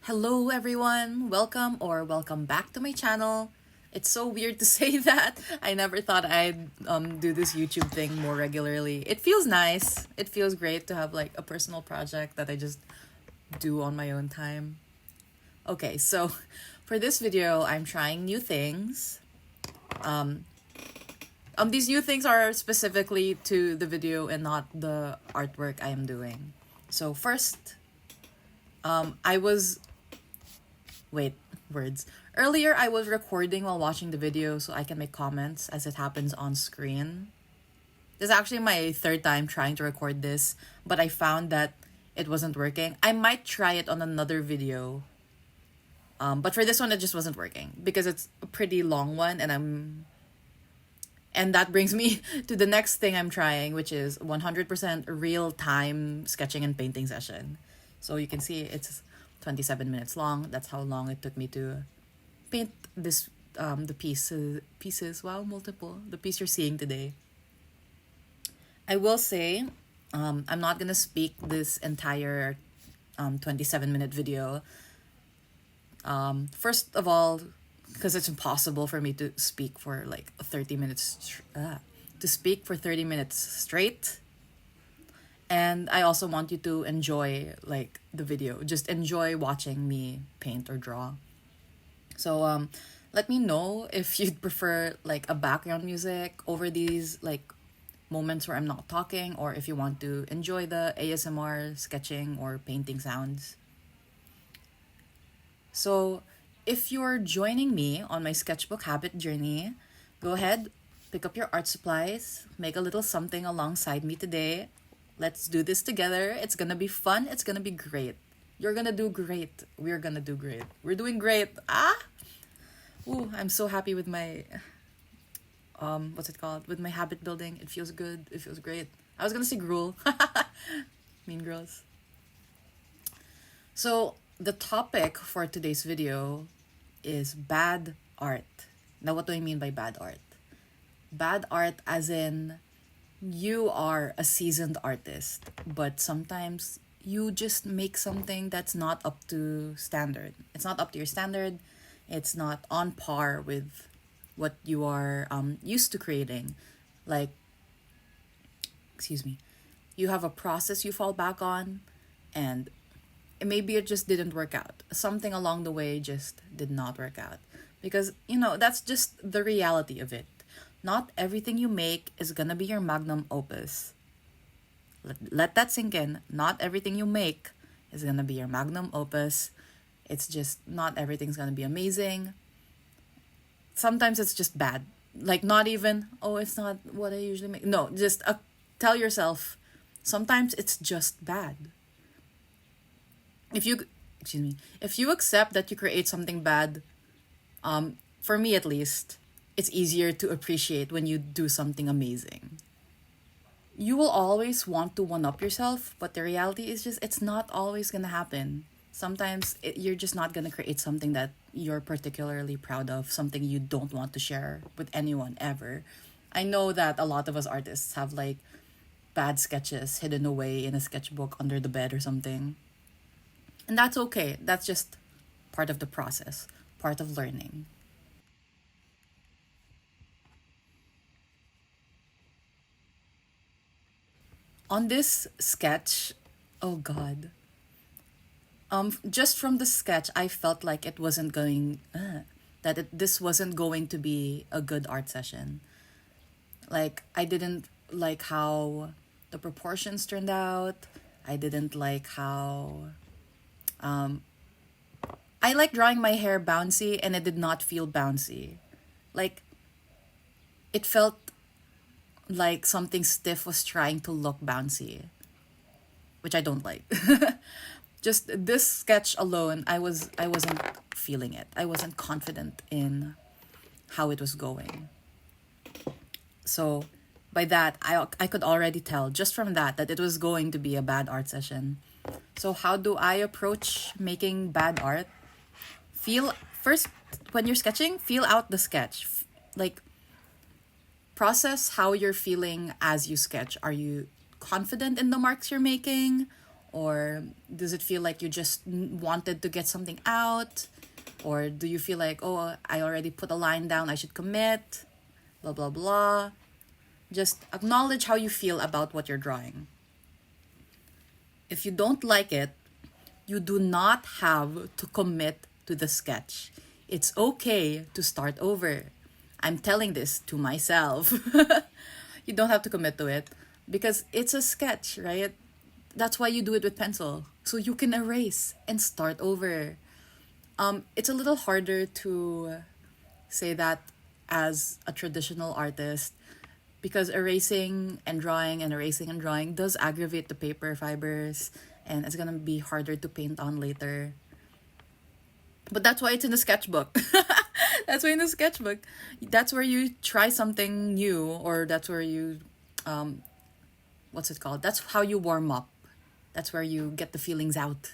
Hello everyone, welcome back to my channel. It's so weird to say that. I never thought I'd do this YouTube thing more regularly. It feels nice. It feels great to have like a personal project that I just do on my own time. Okay, so for this video, I'm trying new things. These new things are specifically to the video and not the artwork I am doing. So first, I was wait, words. Earlier, I was recording while watching the video so I can make comments as it happens on screen. This is actually my third time trying to record this, but I found that it wasn't working. I might try it on another video. But for this one, it just wasn't working because it's a pretty long one, and that brings me to the next thing I'm trying, which is 100% real-time sketching and painting session. So you can see it's 27 minutes long. That's how long it took me to paint this the pieces. Wow, multiple. The piece you're seeing today. I will say, I'm not gonna speak this entire 27-minute video. First of all, because it's impossible for me to speak for like 30 minutes to speak for 30 minutes straight. And I also want you to enjoy like the video. Just enjoy watching me paint or draw. So let me know if you'd prefer like a background music over these like moments where I'm not talking, or if you want to enjoy the ASMR sketching or painting sounds. So if you're joining me on my sketchbook habit journey, go ahead, pick up your art supplies, make a little something alongside me today. Let's do this together. It's gonna be fun. It's gonna be great. You're gonna do great. We're gonna do great. We're doing great. Ooh, I'm so happy with my what's it called? With my habit building. It feels good. It feels great. I was gonna say gruel. Mean Girls. So the topic for today's video is bad art. Now, what do I mean by bad art? Bad art as in you are a seasoned artist, but sometimes you just make something that's not up to standard. It's not up to your standard. It's not on par with what you are used to creating. Like, excuse me, you have a process you fall back on, and maybe it just didn't work out. Something along the way just did not work out. Because, that's just the reality of it. Not everything you make is gonna be your magnum opus. Let that sink in. Not everything you make is gonna be your magnum opus. It's just not everything's gonna be amazing. Sometimes it's just bad. Like, not even, oh, it's not what I usually make. No, just tell yourself, sometimes it's just bad. If you accept that you create something bad, for me at least, it's easier to appreciate when you do something amazing. You will always want to one-up yourself, but the reality is just it's not always gonna happen. Sometimes you're just not gonna create something that you're particularly proud of, something you don't want to share with anyone ever. I know that a lot of us artists have like bad sketches hidden away in a sketchbook under the bed or something. And that's okay. That's just part of the process, part of learning. On this sketch, oh god. Just from the sketch, I felt like it wasn't going, this wasn't going to be a good art session. Like, I didn't like how the proportions turned out. I didn't like how, I like drawing my hair bouncy, and it did not feel bouncy. Like, it felt like something stiff was trying to look bouncy, which I don't like. Just this sketch alone, I wasn't feeling it. I wasn't confident in how it was going. So by that, I could already tell just from that it was going to be a bad art session. So how do I approach making bad art? First, when you're sketching, feel out the sketch. Like, process how you're feeling as you sketch. Are you confident in the marks you're making? Or does it feel like you just wanted to get something out? Or do you feel like, oh, I already put a line down, I should commit? Blah, blah, blah. Just acknowledge how you feel about what you're drawing. If you don't like it, you do not have to commit to the sketch. It's okay to start over. I'm telling this to myself. You don't have to commit to it because it's a sketch, right? That's why you do it with pencil. So you can erase and start over. It's a little harder to say that as a traditional artist because erasing and drawing and erasing and drawing does aggravate the paper fibers and it's gonna be harder to paint on later. But that's why it's in the sketchbook. That's why in the sketchbook. That's where you try something new, or that's where you, what's it called? That's how you warm up. That's where you get the feelings out.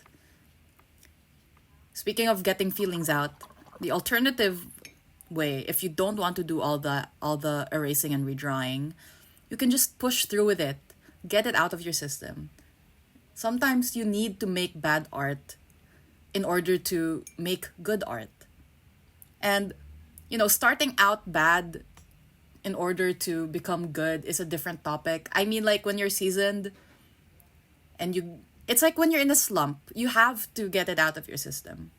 Speaking of getting feelings out, the alternative way, if you don't want to do all the erasing and redrawing, you can just push through with it. Get it out of your system. Sometimes you need to make bad art in order to make good art. And, starting out bad in order to become good is a different topic. I mean, like when you're seasoned and it's like when you're in a slump, you have to get it out of your system.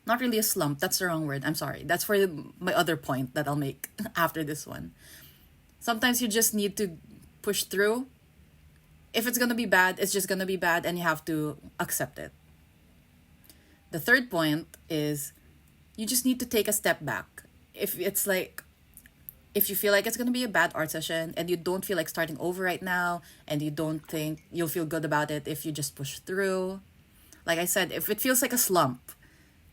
Not really a slump, that's the wrong word. I'm sorry. That's for my other point that I'll make after this one. Sometimes you just need to push through. If it's gonna be bad, it's just gonna be bad and you have to accept it. The third point is you just need to take a step back. If you feel like it's going to be a bad art session and you don't feel like starting over right now and you don't think you'll feel good about it if you just push through. Like I said, if it feels like a slump,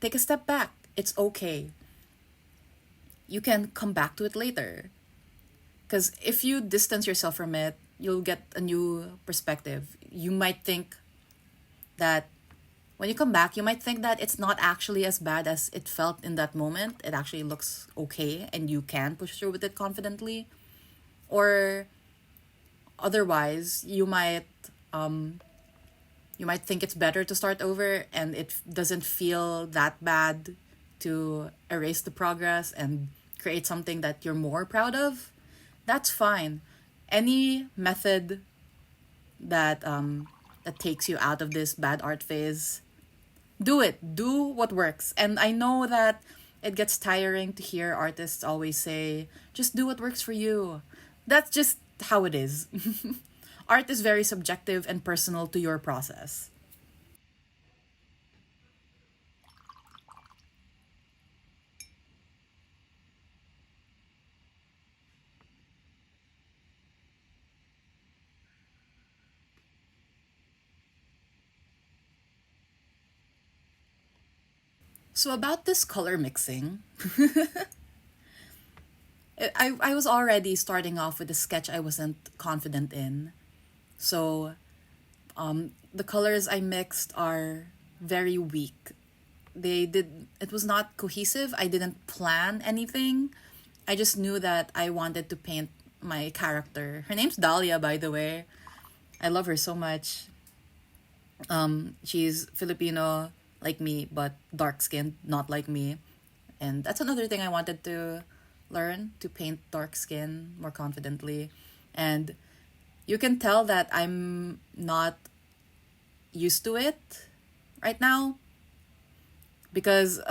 take a step back. It's okay. You can come back to it later. Because if you distance yourself from it, you'll get a new perspective. You might think that when you come back, you might think that it's not actually as bad as it felt in that moment. It actually looks okay and you can push through with it confidently. Or otherwise, you might think it's better to start over and it doesn't feel that bad to erase the progress and create something that you're more proud of. That's fine. Any method that takes you out of this bad art phase, do it. Do what works. And I know that it gets tiring to hear artists always say, just do what works for you. That's just how it is. Art is very subjective and personal to your process. So about this color mixing, I was already starting off with a sketch I wasn't confident in. So the colors I mixed are very weak. It was not cohesive. I didn't plan anything. I just knew that I wanted to paint my character. Her name's Dahlia, by the way. I love her so much. She's Filipino like me, but dark skinned, not like me. And that's another thing I wanted to learn, to paint dark skin more confidently. And you can tell that I'm not used to it right now because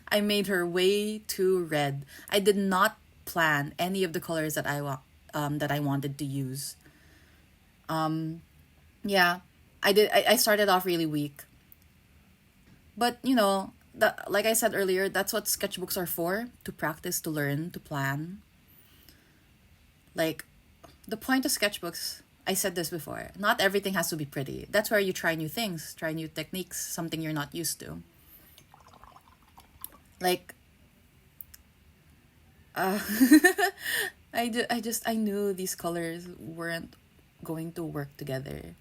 I made her way too red. I did not plan any of the colors that I wanted to use. Yeah, I did. I started off really weak. But like I said earlier, that's what sketchbooks are for, to practice, to learn, to plan. Like, the point of sketchbooks, I said this before, not everything has to be pretty. That's where you try new things, try new techniques, something you're not used to. Like, uh, I knew these colors weren't going to work together.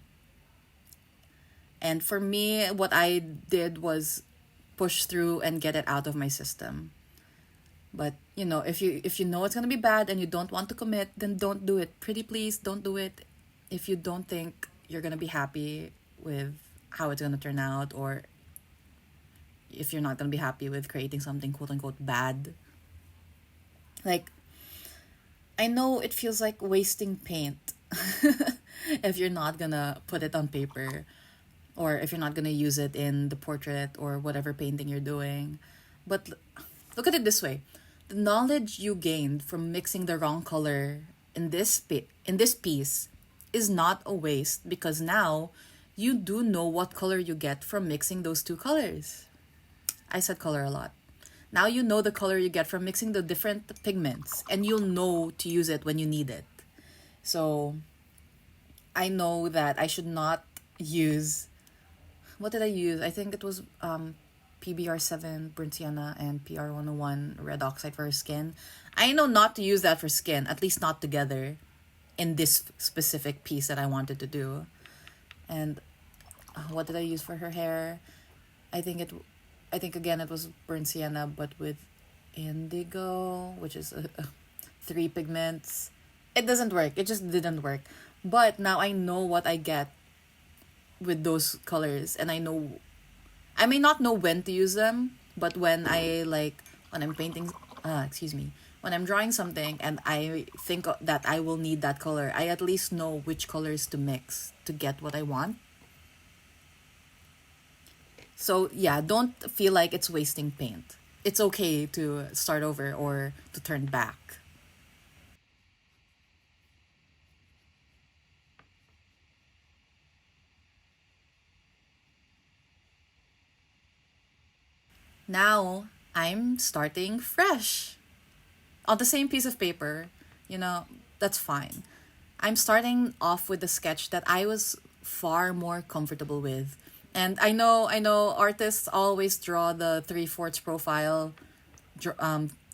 And for me, what I did was push through and get it out of my system. But if you know it's gonna be bad and you don't want to commit, then don't do it. Pretty please, don't do it if you don't think you're gonna be happy with how it's gonna turn out, or if you're not gonna be happy with creating something quote unquote bad. Like, I know it feels like wasting paint if you're not gonna put it on paper, or if you're not gonna use it in the portrait or whatever painting you're doing. But look at it this way: the knowledge you gained from mixing the wrong color in in this piece is not a waste, because now you do know what color you get from mixing those two colors. I said color a lot. Now you know the color you get from mixing the different pigments, and you'll know to use it when you need it. So I know that I should not use, what did I use? I think it was PBR7 burnt sienna and PR101 red oxide for skin. I know not to use that for skin, at least not together in this specific piece that I wanted to do. And what did I use for her hair? I think it I think again it was burnt sienna, but with indigo, which is three pigments. It doesn't work. It just didn't work. But now I know what I get with those colors, and I know I may not know when to use them, but when when I'm painting, excuse me, when I'm drawing something and I think that I will need that color, I at least know which colors to mix to get what I want. So yeah, don't feel like it's wasting paint. It's okay to start over or to turn back. Now I'm starting fresh on the same piece of paper. You know, that's fine. I'm starting off with a sketch that I was far more comfortable with. And I know artists always draw the three-fourths profile,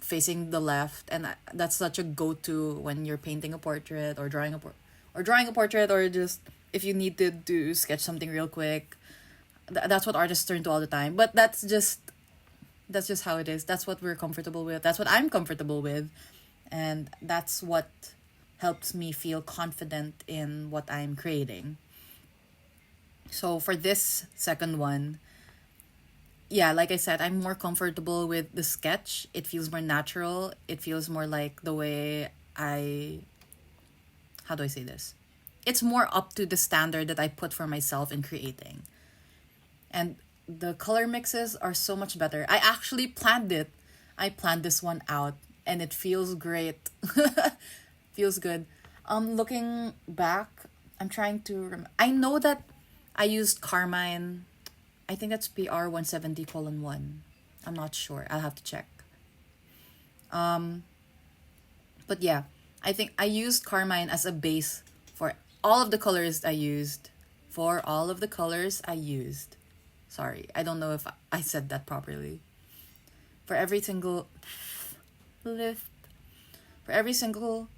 facing the left, and that's such a go-to when you're painting a portrait or drawing a portrait, or just if you need to do sketch something real quick. That's what artists turn to all the time. But that's just how it is. That's what we're comfortable with. That's what I'm comfortable with, and that's what helps me feel confident in what I'm creating. So for this second one, yeah, like I said, I'm more comfortable with the sketch. It feels more natural. It feels more like the way I, how do I say this? It's more up to the standard that I put for myself in creating. And the color mixes are so much better. I actually planned it. I planned this one out, and it feels great. Feels good. Looking back, I'm trying to I know that I used Carmine. I think that's PR 170:1. I'm not sure. I'll have to check. But yeah, I think I used Carmine as a base for all of the colors I used. For all of the colors I used. Sorry, I don't know if I said that properly. For every single lift, for every single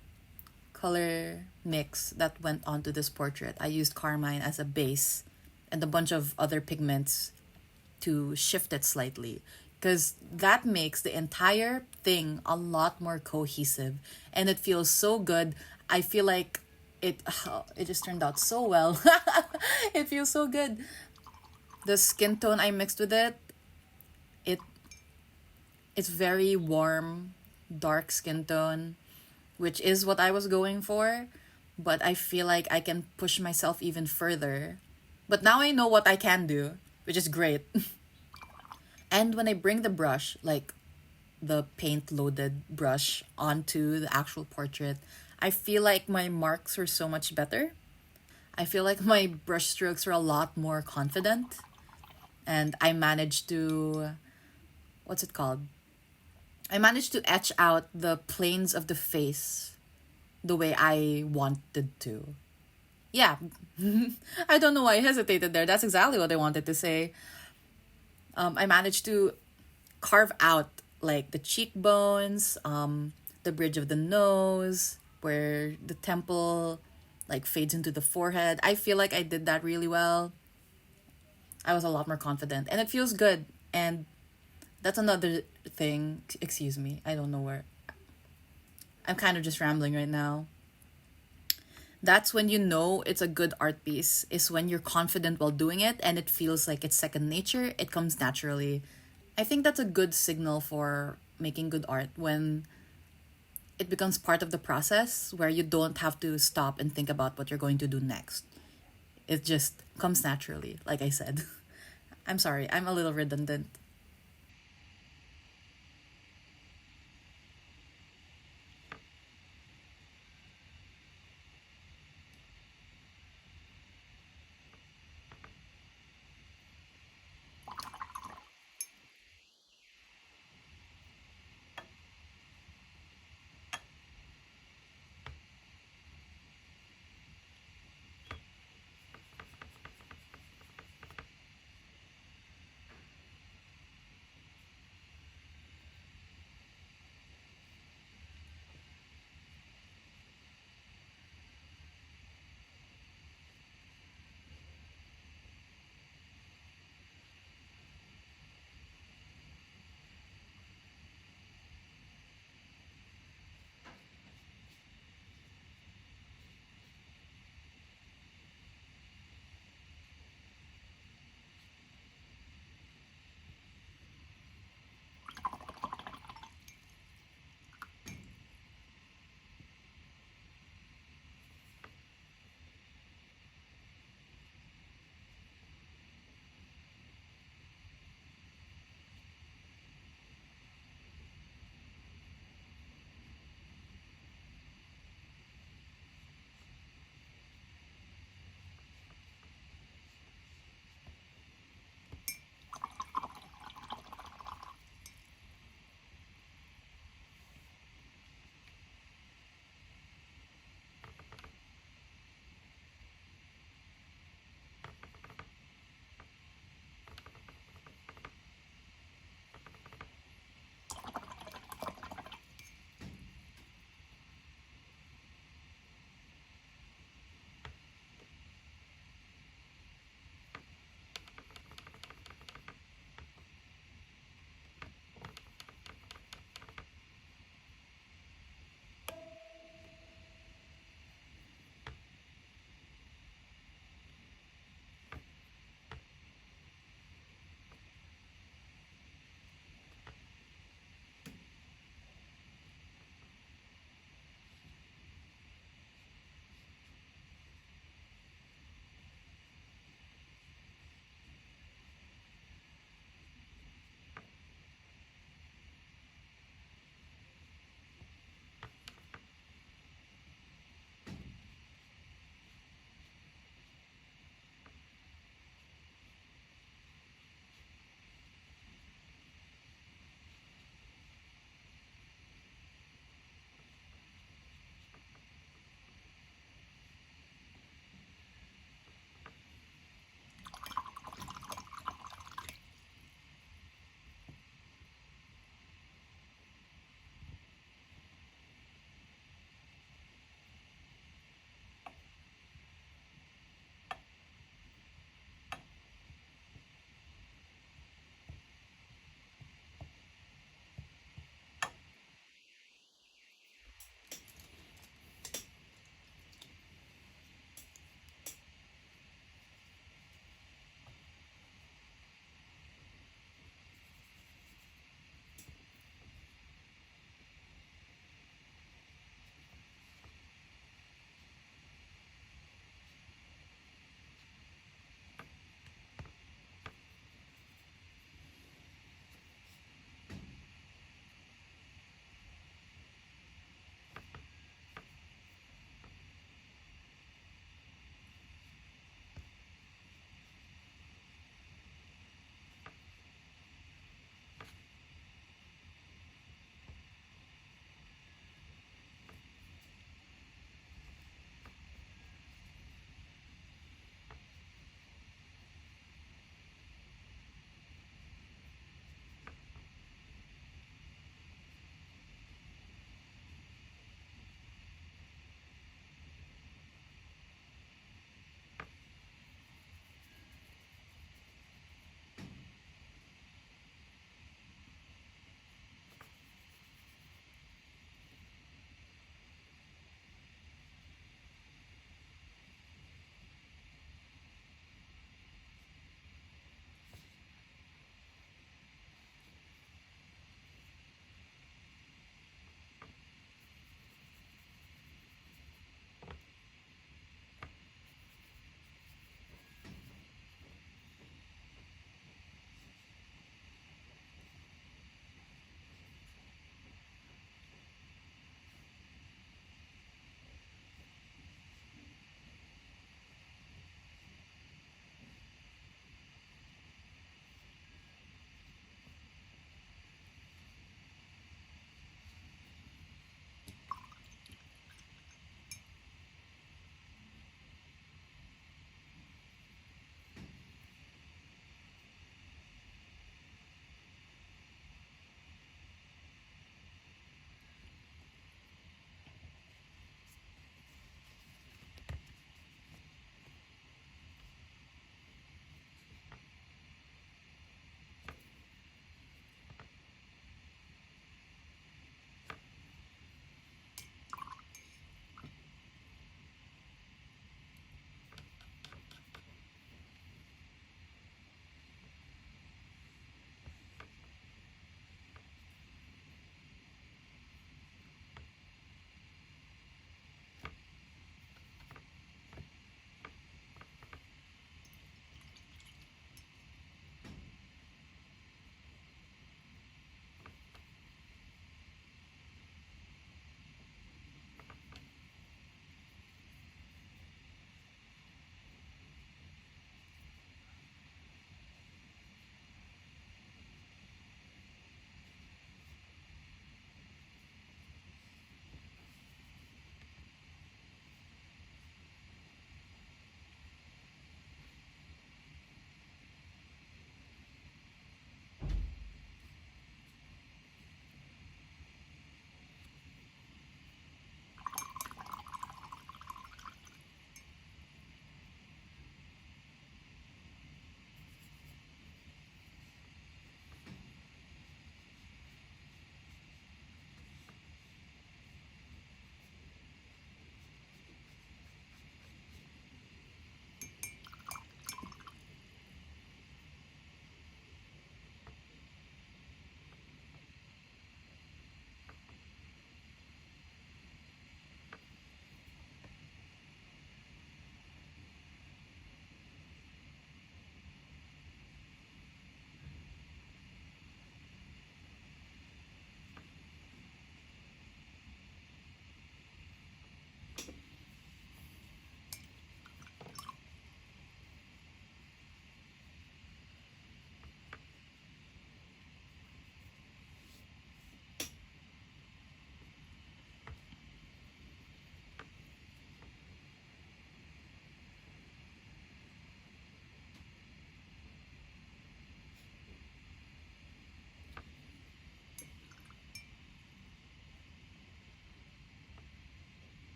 color mix that went onto this portrait, I used Carmine as a base and a bunch of other pigments to shift it slightly, because that makes the entire thing a lot more cohesive, and it feels so good. I feel like it just turned out so well. It feels so good. The skin tone I mixed with it it's very warm, dark skin tone, which is what I was going for, but I feel like I can push myself even further. But now I know what I can do, which is great. And when I bring the brush, like the paint loaded brush, onto the actual portrait, I feel like my marks were so much better. I feel like my brush strokes were a lot more confident, and I managed to, what's it called? I managed to etch out the planes of the face the way I wanted to. Yeah. I don't know why I hesitated there. That's exactly what I wanted to say. I managed to carve out like the cheekbones, the bridge of the nose, where the temple like fades into the forehead. I feel like I did that really well. I was a lot more confident, and it feels good. And that's another thing. Excuse me. I don't know where. I'm kind of just rambling right now. That's when you know it's a good art piece, is when you're confident while doing it and it feels like it's second nature, it comes naturally. I think that's a good signal for making good art when it becomes part of the process where you don't have to stop and think about what you're going to do next. It just comes naturally, like I said. I'm sorry, I'm a little redundant.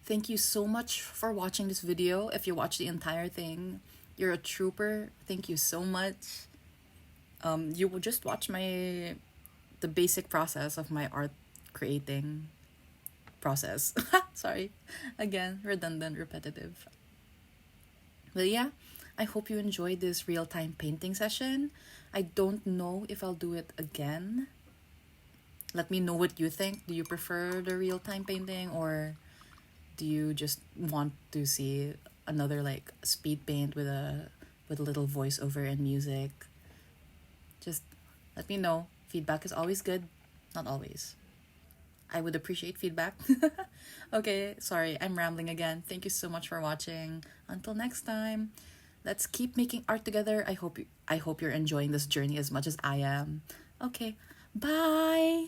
Thank you so much for watching this video. If you watched the entire thing, you're a trooper. Thank you so much. You will just watch the basic process of my art creating process. Sorry, again, redundant, repetitive. But yeah, I hope you enjoyed this real-time painting session. I don't know if I'll do it again. Let me know what you think. Do you prefer the real-time painting, or do you just want to see another like speed paint with a little voiceover and music? Just let me know. Feedback is always good. Not always. I would appreciate feedback. Okay, sorry, I'm rambling again. Thank you so much for watching. Until next time, let's keep making art together. I hope you're enjoying this journey as much as I am. Okay, bye.